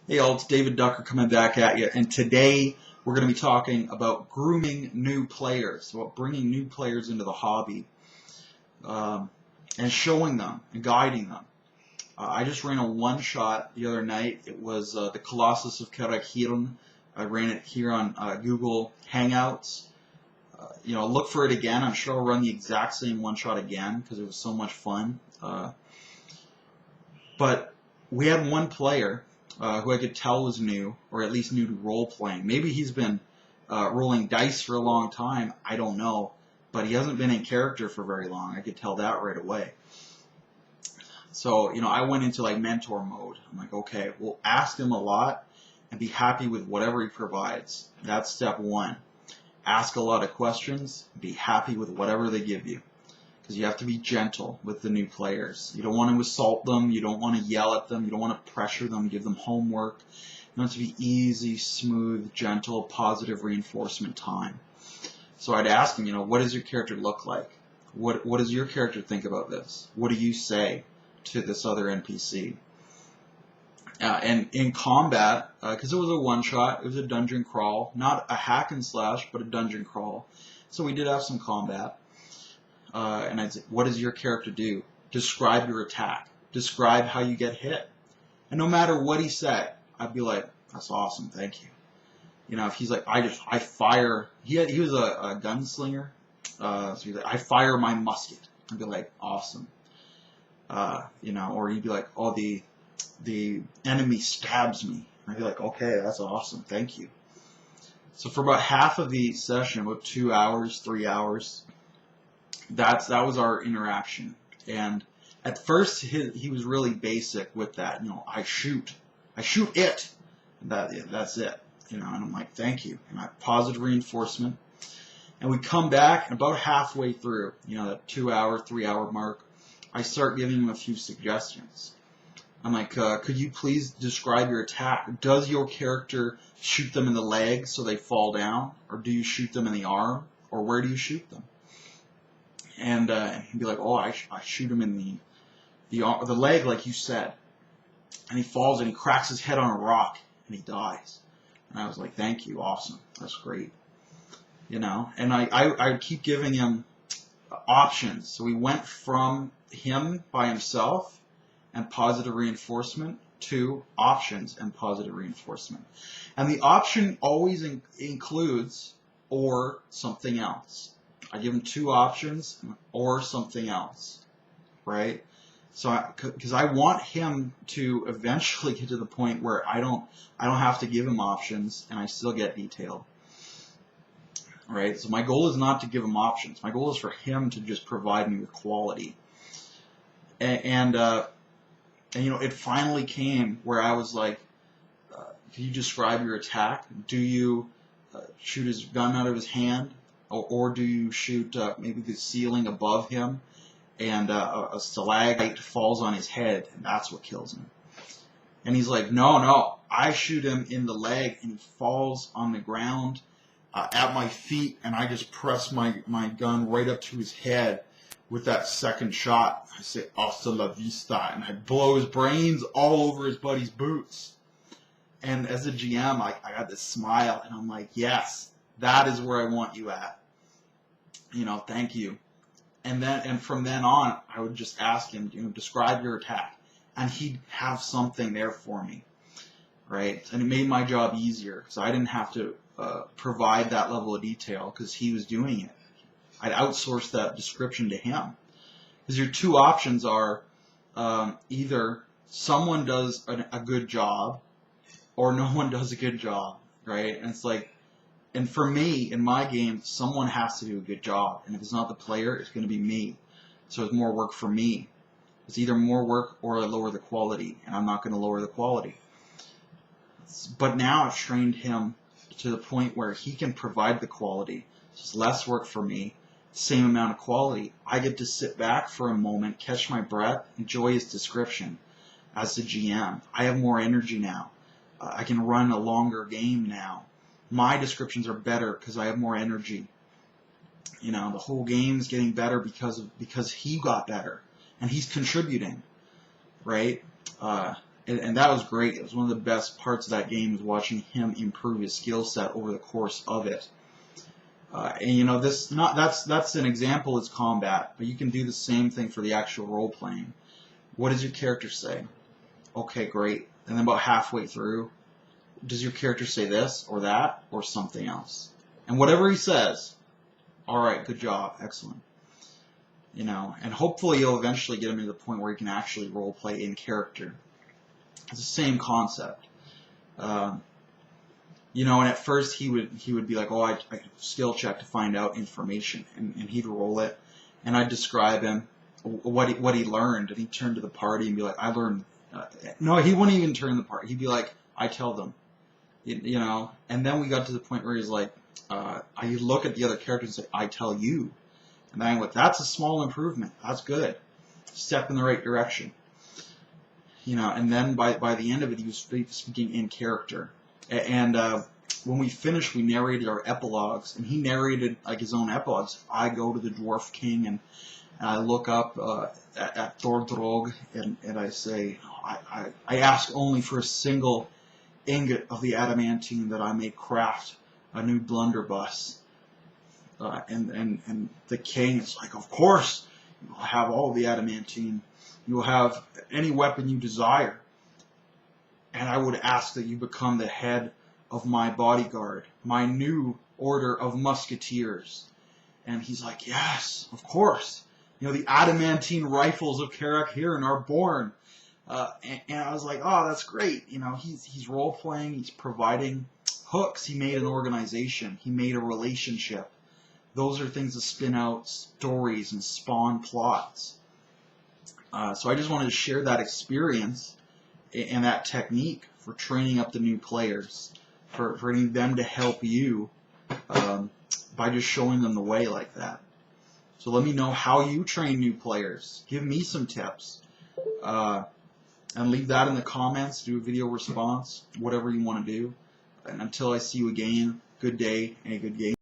Hey all, it's David Ducker coming back at you, and today we're going to be talking about grooming new players, about bringing new players into the hobby, and showing them and guiding them. I just ran a one-shot the other night. It was the Colossus of Karakiran. I ran it here on Google Hangouts. Look for it again. I'm sure I'll run the exact same one-shot again because it was so much fun. But we had one player who I could tell was new, or at least new to role-playing. Maybe he's been rolling dice for a long time, I don't know, but he hasn't been in character for very long. I could tell that right away. So, I went into like mentor mode. I'm like, okay, we'll ask him a lot and be happy with whatever he provides. That's step one. Ask a lot of questions, be happy with whatever they give you. Because you have to be gentle with the new players. You don't want to assault them. You don't want to yell at them. You don't want to pressure them, give them homework. You want it to be easy, smooth, gentle, positive reinforcement time. So I'd ask him, what does your character look like? What does your character think about this? What do you say to this other NPC? And in combat, because it was a one-shot, it was a dungeon crawl. Not a hack and slash, but a dungeon crawl. So we did have some combat. And I'd say, what does your character do? Describe your attack. Describe how you get hit. And no matter what he said, I'd be like, that's awesome, thank you. If he's like, I fire, he was a gunslinger, so he's like, I fire my musket. I'd be like, awesome. Or he'd be like, oh, the enemy stabs me. I'd be like, okay, that's awesome, thank you. So for about half of the session, about 2 hours, 3 hours, that was our interaction. And at first he was really basic with that. I shoot it. That's it. And I'm like, thank you. And positive reinforcement. And we come back, and about halfway through, that 2 hour, 3 hour mark, I start giving him a few suggestions. I'm like, could you please describe your attack? Does your character shoot them in the leg so they fall down, or do you shoot them in the arm, or where do you shoot them? And he'd be like, oh, I shoot him in the leg, like you said. And he falls and he cracks his head on a rock and he dies. And I was like, thank you, awesome, that's great. And I would keep giving him options. So we went from him by himself and positive reinforcement to options and positive reinforcement. And the option always includes or something else. I give him two options or something else, right? So, because I want him to eventually get to the point where I don't have to give him options and I still get detail, right? So my goal is not to give him options. My goal is for him to just provide me with quality. And it finally came where I was like, can you describe your attack? Do you shoot his gun out of his hand? Or do you shoot maybe the ceiling above him and a stalagmite falls on his head and that's what kills him? And he's like, no, I shoot him in the leg and he falls on the ground at my feet and I just press my gun right up to his head with that second shot. I say, hasta la vista, and I blow his brains all over his buddy's boots. And as a GM, I got this smile and I'm like, yes, that is where I want you at. Thank you. And from then on, I would just ask him, describe your attack. And he'd have something there for me, right? And it made my job easier because I didn't have to provide that level of detail because he was doing it. I'd outsource that description to him. Because your two options are either someone does a good job or no one does a good job, right? And it's like, and for me, in my game, someone has to do a good job. And if it's not the player, it's going to be me. So it's more work for me. It's either more work or I lower the quality. And I'm not going to lower the quality. But now I've trained him to the point where he can provide the quality. So it's less work for me, same amount of quality. I get to sit back for a moment, catch my breath, enjoy his description as the GM. I have more energy now. I can run a longer game now. My descriptions are better because I have more energy. The whole game's getting better because he got better and he's contributing, right? And that was great. It was one of the best parts of that game, was watching him improve his skill set over the course of it. And you know, that's an example is combat, but you can do the same thing for the actual role playing. What does your character say? Okay, great. And then about halfway through, does your character say this or that or something else? And whatever he says, all right, good job, excellent. You know, and hopefully you'll eventually get him to the point where he can actually role play in character. It's the same concept. You know, and at first he would be like, oh, I skill check to find out information, and he'd roll it, and I'd describe him what he learned, and he'd turn to the party and be like, I learned. No, he wouldn't even turn the party. He'd be like, I tell them, you know. And then we got to the point where he's like, I look at the other characters and say, I tell you, and I'm like, that's a small improvement. That's good, step in the right direction. You know, and then by the end of it, he was speaking in character. And when we finished, we narrated our epilogues, and he narrated like his own epilogues. I go to the Dwarf King, and I look up at Thordrog, and I say, I ask only for a single ingot of the adamantine that I may craft a new blunderbuss. And the king is like, of course, you will have all the adamantine. You will have any weapon you desire. And I would ask that you become the head of my bodyguard, my new order of musketeers. And he's like, yes, of course. You know, the adamantine rifles of Karak-Hirin are born. And I was like, oh, that's great. You know, he's role-playing, he's providing hooks. He made an organization. He made a relationship. Those are things that spin out stories and spawn plots. So I just wanted to share that experience and that technique for training up the new players, for needing them to help you by just showing them the way like that. So let me know how you train new players. Give me some tips. And leave that in the comments. Do a video response, whatever you want to do. And until I see you again, good day and a good game.